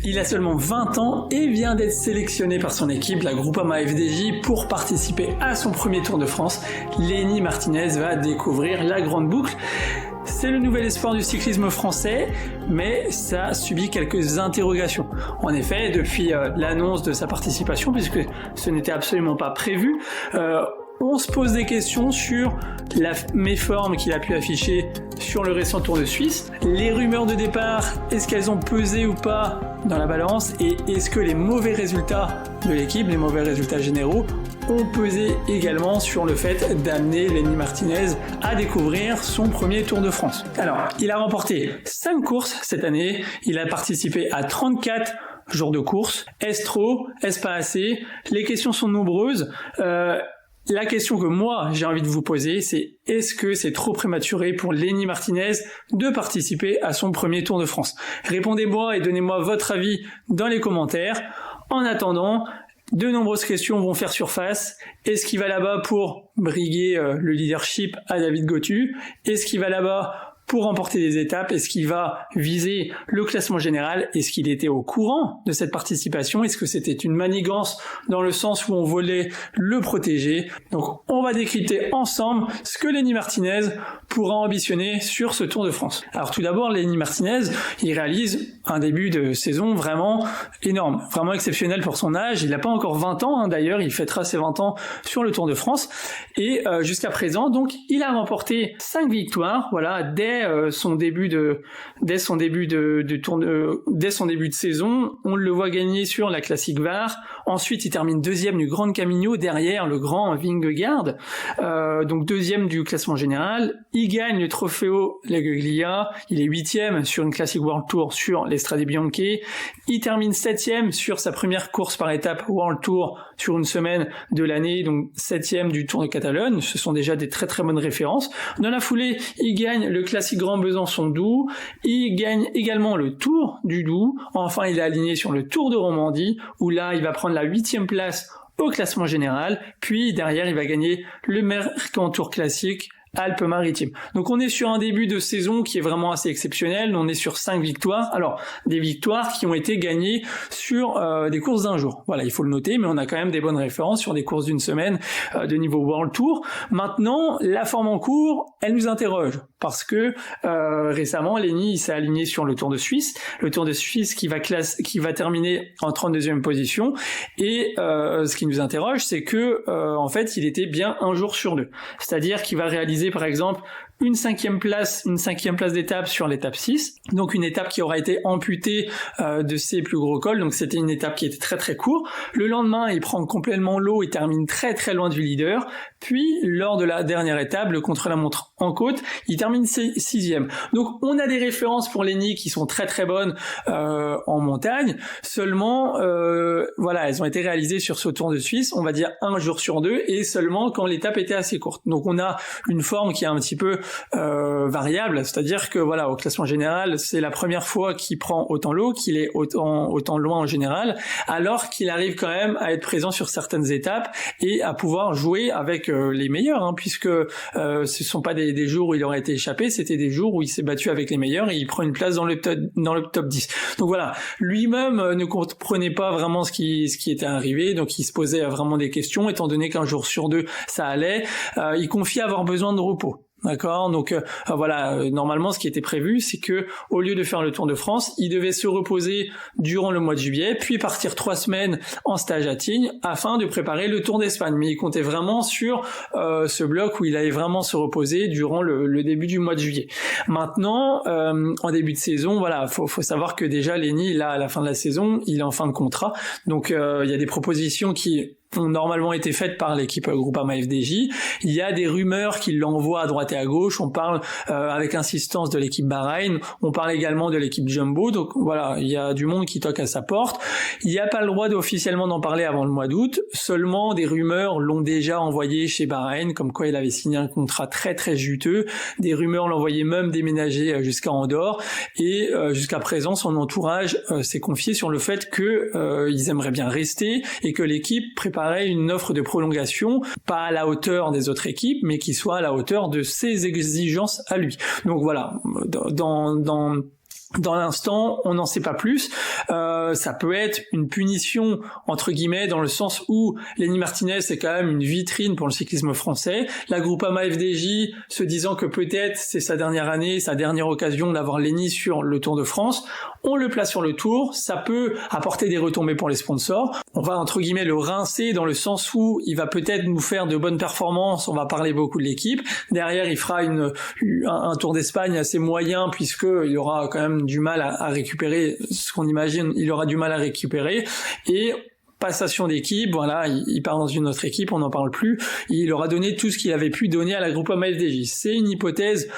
Il a seulement 20 ans et vient d'être sélectionné par son équipe, la Groupama FDJ, pour participer à son premier Tour de France. Lenny Martinez va découvrir la grande boucle. C'est le nouvel espoir du cyclisme français, mais ça subit quelques interrogations. En effet, depuis l'annonce de sa participation, puisque ce n'était absolument pas prévu, on se pose des questions sur la méforme qu'il a pu afficher sur le récent Tour de Suisse. Les rumeurs de départ, est-ce qu'elles ont pesé ou pas dans la balance? Et est-ce que les mauvais résultats de l'équipe, les mauvais résultats généraux, ont pesé également sur le fait d'amener Lenny Martinez à découvrir son premier Tour de France? Alors, il a remporté 5 courses cette année, il a participé à 34 jours de course. Est-ce trop? Est-ce pas assez? Les questions sont nombreuses. La question que moi j'ai envie de vous poser, c'est est-ce que c'est trop prématuré pour Lenny Martinez de participer à son premier Tour de France? Répondez-moi et donnez-moi votre avis dans les commentaires. En attendant, de nombreuses questions vont faire surface. Est-ce qu'il va là-bas pour briguer le leadership à David Gautu? Est-ce qu'il va là-bas pour remporter des étapes? Est-ce qu'il va viser le classement général? Est-ce qu'il était au courant de cette participation? Est-ce que c'était une manigance dans le sens où on voulait le protéger? Donc on va décrypter ensemble ce que Lenny Martinez pourra ambitionner sur ce Tour de France. Alors tout d'abord, Lenny Martinez, il réalise un début de saison vraiment énorme, vraiment exceptionnel pour son âge. Il n'a pas encore 20 ans, d'ailleurs, il fêtera ses 20 ans sur le Tour de France. Et jusqu'à présent, donc, il a remporté 5 victoires, voilà, dès son début de saison. On le voit gagner sur la Classique Var. Ensuite, il termine deuxième du Grand Camino, derrière le Grand Vingegaard, donc deuxième du classement général. Il gagne le Trofeo Laguglia. Il est huitième sur une Classic World Tour sur l'Estrade Bianche. Il termine septième sur sa première course par étape World Tour sur une semaine de l'année, donc septième du Tour de Catalogne. Ce sont déjà des très très bonnes références. Dans la foulée, il gagne le Classique Grand Besançon Doubs. Il gagne également le Tour du Doubs. Enfin, il est aligné sur le Tour de Romandie, où là, il va prendre la 8e place au classement général. Puis derrière, il va gagner le Mercantour Classique Alpes-Maritimes. Donc on est sur un début de saison qui est vraiment assez exceptionnel. On est sur 5 victoires. Alors, des victoires qui ont été gagnées sur des courses d'un jour. Voilà, il faut le noter, mais on a quand même des bonnes références sur des courses d'une semaine de niveau World Tour. Maintenant, la forme en cours, elle nous interroge parce que récemment, Lenny s'est aligné sur le Tour de Suisse. Le Tour de Suisse qui va terminer en 32e position. Et ce qui nous interroge, c'est que en fait, il était bien un jour sur deux. C'est-à-dire qu'il va réaliser par exemple une cinquième place d'étape sur l'étape 6, donc une étape qui aura été amputée de ses plus gros cols, donc c'était une étape qui était très très courte. Le lendemain, il prend complètement l'eau, il termine très très loin du leader, puis lors de la dernière étape, le contre-la-montre en côte, il termine sixième. Donc on a des références pour Lenny qui sont très très bonnes en montagne, seulement voilà, elles ont été réalisées sur ce Tour de Suisse, on va dire un jour sur deux, et seulement quand l'étape était assez courte. Donc on a une forme qui est un petit peu variable, c'est-à-dire que voilà, au classement général, c'est la première fois qu'il prend autant l'eau, qu'il est autant loin en général, alors qu'il arrive quand même à être présent sur certaines étapes et à pouvoir jouer avec les meilleurs, puisque ce sont pas des jours où il aurait été échappé, c'était des jours où il s'est battu avec les meilleurs et il prend une place dans le top 10. Donc voilà, lui-même ne comprenait pas vraiment ce qui était arrivé, donc il se posait vraiment des questions, étant donné qu'un jour sur deux ça allait, il confiait avoir besoin de repos. D'accord, donc voilà, normalement ce qui était prévu, c'est que au lieu de faire le Tour de France, il devait se reposer durant le mois de juillet, puis partir 3 semaines en stage à Tignes afin de préparer le Tour d'Espagne. Mais il comptait vraiment sur ce bloc où il allait vraiment se reposer durant le début du mois de juillet. Maintenant, en début de saison, voilà, faut savoir que déjà Lenny, là, à la fin de la saison, il est en fin de contrat, donc il y a des propositions qui ont normalement été faites par l'équipe Groupama FDJ. Il y a des rumeurs qui l'envoient à droite et à gauche. On parle avec insistance de l'équipe Bahreïn. On parle également de l'équipe Jumbo. Donc voilà, il y a du monde qui toque à sa porte. Il n'y a pas le droit officiellement d'en parler avant le mois d'août. Seulement, des rumeurs l'ont déjà envoyé chez Bahreïn, comme quoi il avait signé un contrat très très juteux. Des rumeurs l'envoyaient même déménager jusqu'à Andorre. Et jusqu'à présent, son entourage s'est confié sur le fait que ils aimeraient bien rester et que l'équipe prépare une offre de prolongation, pas à la hauteur des autres équipes, mais qui soit à la hauteur de ses exigences à lui. Donc voilà, dans Dans l'instant, on n'en sait pas plus. Ça peut être une punition entre guillemets dans le sens où Lenny Martinez c'est quand même une vitrine pour le cyclisme français. La Groupama FDJ se disant que peut-être c'est sa dernière année, sa dernière occasion d'avoir Lenny sur le Tour de France. On le place sur le Tour, ça peut apporter des retombées pour les sponsors. On va entre guillemets le rincer dans le sens où il va peut-être nous faire de bonnes performances. On va parler beaucoup de l'équipe. Derrière, il fera un Tour d'Espagne assez moyen puisque il aura quand même du mal à récupérer ce qu'on imagine, il aura du mal à récupérer et passation d'équipe, voilà, il part dans une autre équipe, on n'en parle plus, il aura donné tout ce qu'il avait pu donner à la Groupama FDJ. C'est une hypothèse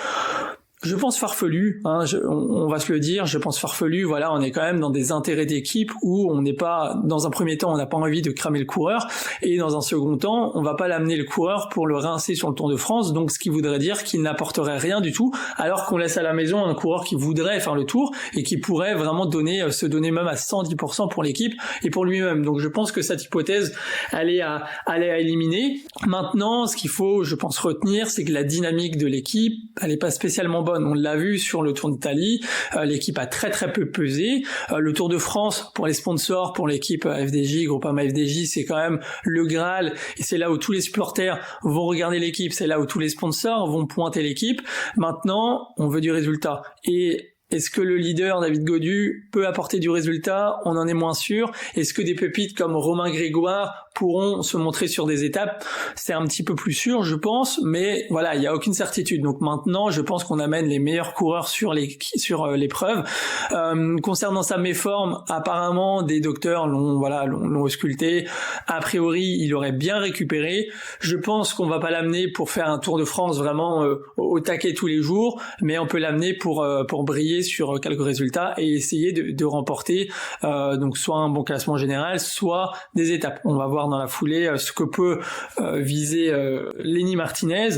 je pense farfelu, hein, on va se le dire, je pense farfelu, voilà, on est quand même dans des intérêts d'équipe où on n'est pas, dans un premier temps, on n'a pas envie de cramer le coureur, et dans un second temps, on va pas l'amener le coureur pour le rincer sur le Tour de France, donc ce qui voudrait dire qu'il n'apporterait rien du tout, alors qu'on laisse à la maison un coureur qui voudrait faire le Tour, et qui pourrait vraiment se donner même à 110% pour l'équipe, et pour lui-même. Donc je pense que cette hypothèse, elle est à éliminer. Maintenant, ce qu'il faut, je pense, retenir, c'est que la dynamique de l'équipe, elle est pas spécialement bonne. On l'a vu sur le Tour d'Italie, l'équipe a très très peu pesé. Le Tour de France, pour les sponsors, pour l'équipe FDJ, Groupama FDJ, c'est quand même le Graal, et c'est là où tous les supporters vont regarder l'équipe, c'est là où tous les sponsors vont pointer l'équipe. Maintenant, on veut du résultat. Et est-ce que le leader, David Gaudu, peut apporter du résultat? On en est moins sûr. Est-ce que des pépites comme Romain Grégoire pourront se montrer sur des étapes? C'est un petit peu plus sûr, je pense, mais voilà, il n'y a aucune certitude. Donc maintenant, je pense qu'on amène les meilleurs coureurs sur l'épreuve. Concernant sa méforme, apparemment, des docteurs l'ont ausculté. A priori, il aurait bien récupéré. Je pense qu'on va pas l'amener pour faire un Tour de France vraiment au taquet tous les jours, mais on peut l'amener pour briller sur quelques résultats et essayer de remporter donc soit un bon classement général, soit des étapes. On va voir dans la foulée ce que peut viser Lenny Martinez.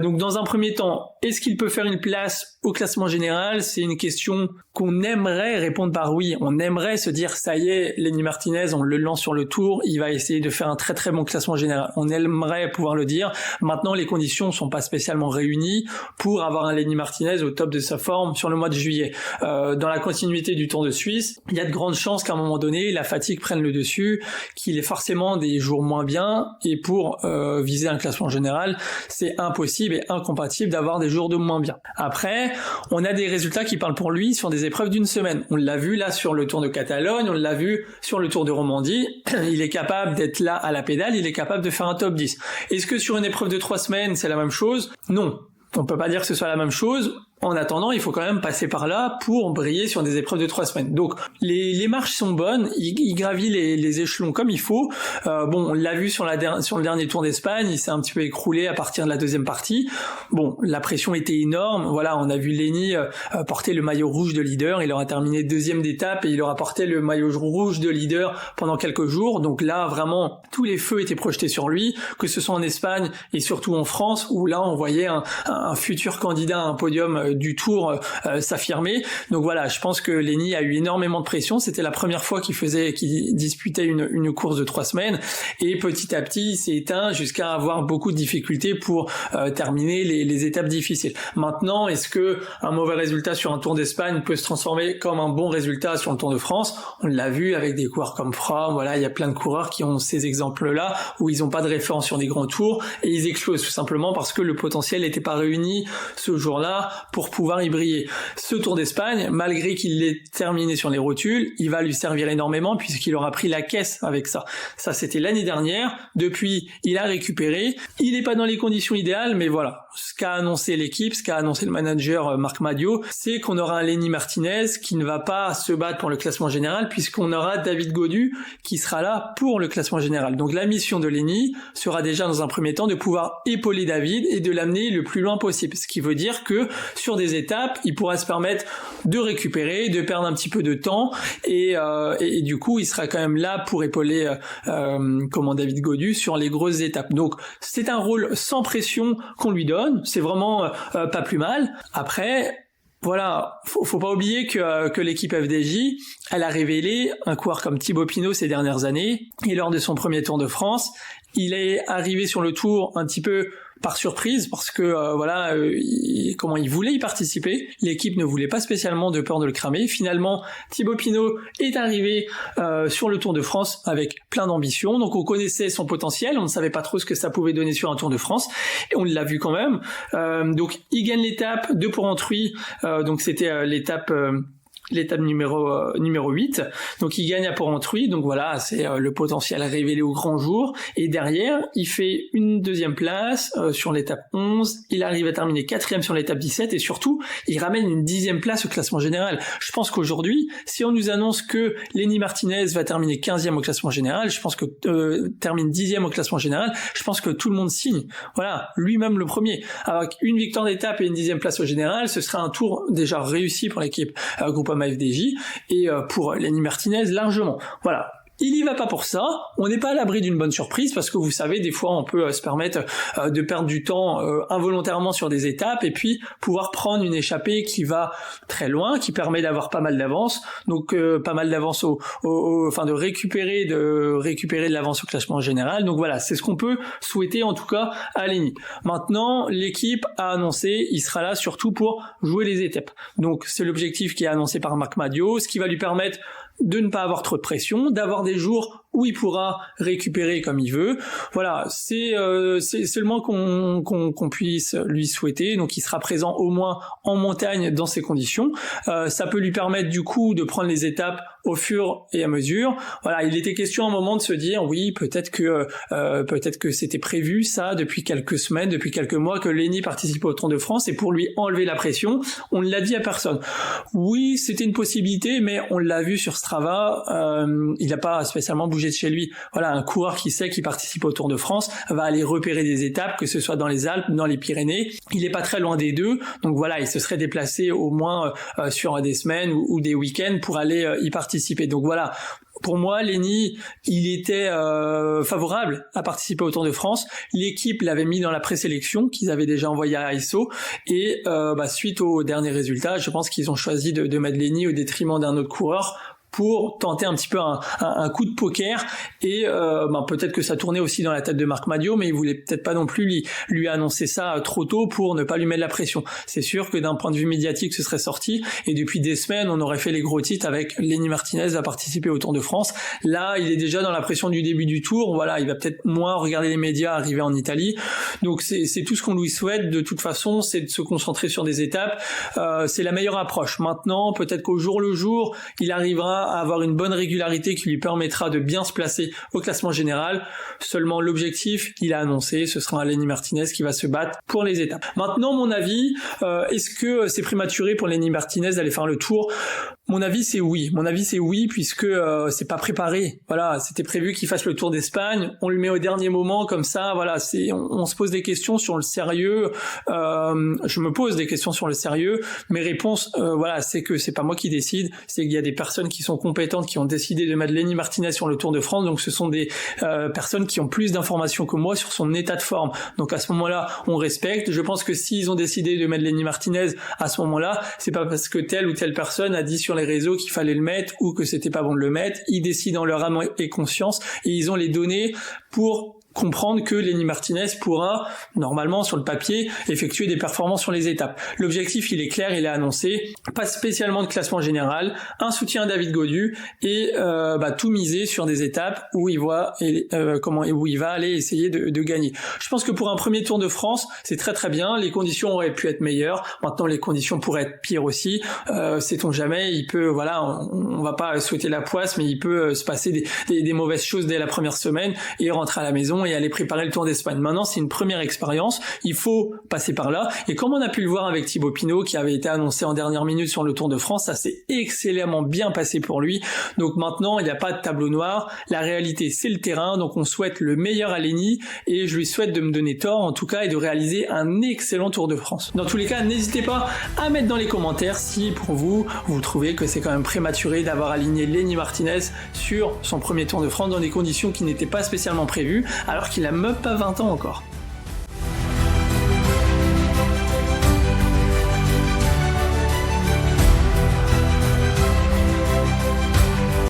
Donc dans un premier temps, est-ce qu'il peut faire une place au classement général? C'est une question qu'on aimerait répondre par oui. On aimerait se dire ça y est, Lenny Martinez, on le lance sur le Tour, il va essayer de faire un très très bon classement général. On aimerait pouvoir le dire. Maintenant, les conditions sont pas spécialement réunies pour avoir un Lenny Martinez au top de sa forme sur le mois de juillet. Dans la continuité du Tour de Suisse, il y a de grandes chances qu'à un moment donné, la fatigue prenne le dessus, qu'il ait forcément des jours moins bien, et pour viser un classement général, c'est impossible et incompatible d'avoir des jours de moins bien. Après, on a des résultats qui parlent pour lui sur des épreuves d'une semaine. On l'a vu là sur le Tour de Catalogne, on l'a vu sur le Tour de Romandie, il est capable d'être là à la pédale, il est capable de faire un top 10. Est-ce que sur une épreuve de 3 semaines, c'est la même chose? Non. On peut pas dire que ce soit la même chose. En attendant, il faut quand même passer par là pour briller sur des épreuves de 3 semaines. Donc, les marches sont bonnes, il gravit les échelons comme il faut. Bon, on l'a vu sur le dernier Tour d'Espagne, il s'est un petit peu écroulé à partir de la deuxième partie. Bon, la pression était énorme. Voilà, on a vu Lenny porter le maillot rouge de leader. Il aura terminé deuxième d'étape et il aura porté le maillot rouge de leader pendant quelques jours. Donc là, vraiment, tous les feux étaient projetés sur lui, que ce soit en Espagne et surtout en France, où là, on voyait un futur candidat à un podium du Tour s'affirmer. Donc voilà, je pense que Lenny a eu énormément de pression. C'était la première fois qu'il disputait une course de 3 semaines, et petit à petit, il s'est éteint jusqu'à avoir beaucoup de difficultés pour terminer les étapes difficiles. Maintenant, est-ce que un mauvais résultat sur un Tour d'Espagne peut se transformer comme un bon résultat sur le Tour de France? On l'a vu avec des coureurs comme Froome. Voilà, il y a plein de coureurs qui ont ces exemples-là où ils n'ont pas de référence sur des grands tours et ils explosent tout simplement parce que le potentiel n'était pas réuni ce jour-là pour pouvoir y briller. Ce Tour d'Espagne, malgré qu'il l'ait terminé sur les rotules, il va lui servir énormément puisqu'il aura pris la caisse avec ça. Ça, c'était l'année dernière. Depuis, il a récupéré. Il n'est pas dans les conditions idéales, mais voilà. Ce qu'a annoncé l'équipe, ce qu'a annoncé le manager Marc Madiot, c'est qu'on aura un Lenny Martinez qui ne va pas se battre pour le classement général puisqu'on aura David Gaudu qui sera là pour le classement général. Donc la mission de Lenny sera déjà dans un premier temps de pouvoir épauler David et de l'amener le plus loin possible. Ce qui veut dire que sur des étapes, il pourra se permettre de récupérer, de perdre un petit peu de temps et du coup, il sera quand même là pour épauler David Gaudu sur les grosses étapes. Donc, c'est un rôle sans pression qu'on lui donne. C'est vraiment pas plus mal. Après, voilà, faut pas oublier que l'équipe FDJ, elle a révélé un coureur comme Thibaut Pinot ces dernières années, et lors de son premier Tour de France, il est arrivé sur le Tour un petit peu par surprise parce que il voulait y participer. L'équipe ne voulait pas spécialement de peur de le cramer. Finalement, Thibaut Pinot est arrivé sur le Tour de France avec plein d'ambition. Donc on connaissait son potentiel, on ne savait pas trop ce que ça pouvait donner sur un Tour de France et on l'a vu quand même. Donc il gagne l'étape de Porrentruy. Donc c'était l'étape numéro 8. Donc il gagne à Porrentruy, donc voilà, c'est le potentiel révélé au grand jour. Et derrière, il fait une deuxième place sur l'étape 11, il arrive à terminer 4e sur l'étape 17 et surtout, il ramène une 10e place au classement général. Je pense qu'aujourd'hui, si on nous annonce que Lenny Martinez va terminer 15e au classement général, je pense que termine 10e au classement général, je pense que tout le monde signe. Voilà, lui-même le premier. Avec une victoire d'étape et une 10e place au général, ce serait un tour déjà réussi pour l'équipe Groupama FDJ et pour Lenny Martinez largement. Voilà. Il y va pas pour ça, on n'est pas à l'abri d'une bonne surprise parce que vous savez, des fois on peut se permettre de perdre du temps involontairement sur des étapes et puis pouvoir prendre une échappée qui va très loin, qui permet d'avoir pas mal d'avance, donc pas mal d'avance de récupérer de l'avance au classement général. Donc voilà, c'est ce qu'on peut souhaiter en tout cas à Lenny. Maintenant, l'équipe a annoncé, il sera là surtout pour jouer les étapes. Donc c'est l'objectif qui est annoncé par Marc Madiot, ce qui va lui permettre de ne pas avoir trop de pression, d'avoir des jours où il pourra récupérer comme il veut. Voilà, c'est seulement qu'on puisse lui souhaiter. Donc il sera présent au moins en montagne dans ces conditions. Ça peut lui permettre du coup de prendre les étapes au fur et à mesure. Voilà, il était question à un moment de se dire oui, peut-être que c'était prévu ça depuis quelques semaines, depuis quelques mois que Lenny participe au Tour de France et pour lui enlever la pression, on ne l'a dit à personne. Oui, c'était une possibilité, mais on l'a vu sur Strava, il n'a pas spécialement bougé de chez lui. Voilà, un coureur qui sait qu'il participe au Tour de France va aller repérer des étapes, que ce soit dans les Alpes, dans les Pyrénées. Il est pas très loin des deux, donc voilà, il se serait déplacé au moins sur des semaines ou des week-ends pour aller y participer. Donc voilà. Pour moi, Lenny, il était favorable à participer au Tour de France. L'équipe l'avait mis dans la présélection qu'ils avaient déjà envoyée à ISO. Et suite aux derniers résultats, je pense qu'ils ont choisi de mettre Lenny au détriment d'un autre coureur pour tenter un petit peu un coup de poker et peut-être que ça tournait aussi dans la tête de Marc Madiot, mais il voulait peut-être pas non plus lui annoncer ça trop tôt pour ne pas lui mettre la pression. C'est sûr que d'un point de vue médiatique ce serait sorti et depuis des semaines on aurait fait les gros titres avec Lenny Martinez à participer au Tour de France. Là il est déjà dans la pression du début du Tour, voilà, il va peut-être moins regarder les médias arriver en Italie, donc c'est tout ce qu'on lui souhaite de toute façon, c'est de se concentrer sur des étapes, c'est la meilleure approche. Maintenant peut-être qu'au jour le jour il arrivera à avoir une bonne régularité qui lui permettra de bien se placer au classement général. Seulement l'objectif, il a annoncé, ce sera un Lenny Martinez qui va se battre pour les étapes. Maintenant, mon avis, est-ce que c'est prématuré pour Lenny Martinez d'aller faire le Tour ? Mon avis c'est oui. Puisque c'est pas préparé. Voilà, c'était prévu qu'il fasse le Tour d'Espagne. On le met au dernier moment comme ça. Voilà, on se pose des questions sur le sérieux. Je me pose des questions sur le sérieux. Mes réponses, c'est que c'est pas moi qui décide. C'est qu'il y a des personnes qui sont compétentes qui ont décidé de mettre Lenny Martinez sur le Tour de France. Donc ce sont des personnes qui ont plus d'informations que moi sur son état de forme. Donc à ce moment-là, on respecte. Je pense que s'ils ont décidé de mettre Lenny Martinez à ce moment-là, c'est pas parce que telle ou telle personne a dit sur les réseaux qu'il fallait le mettre ou que c'était pas bon de le mettre. Ils décident en leur âme et conscience et ils ont les données pour comprendre que Lenny Martinez pourra, normalement sur le papier, effectuer des performances sur les étapes. L'objectif, il est clair, il est annoncé, pas spécialement de classement général, un soutien à David Gaudu et tout miser sur des étapes où il va aller essayer de gagner. Je pense que pour un premier Tour de France, c'est très très bien, les conditions auraient pu être meilleures, maintenant les conditions pourraient être pires aussi, sait-on jamais, il peut, on va pas souhaiter la poisse, mais il peut se passer des mauvaises choses dès la première semaine et rentrer à la maison et aller préparer le Tour d'Espagne. Maintenant, c'est une première expérience, il faut passer par là, et comme on a pu le voir avec Thibaut Pinot, qui avait été annoncé en dernière minute sur le Tour de France, ça s'est excellemment bien passé pour lui, donc maintenant, il n'y a pas de tableau noir, la réalité, c'est le terrain, donc on souhaite le meilleur à Lenny, et je lui souhaite de me donner tort, en tout cas, et de réaliser un excellent Tour de France. Dans tous les cas, n'hésitez pas à mettre dans les commentaires si, pour vous trouvez que c'est quand même prématuré d'avoir aligné Lenny Martinez sur son premier Tour de France dans des conditions qui n'étaient pas spécialement prévues, alors qu'il a même pas 20 ans encore.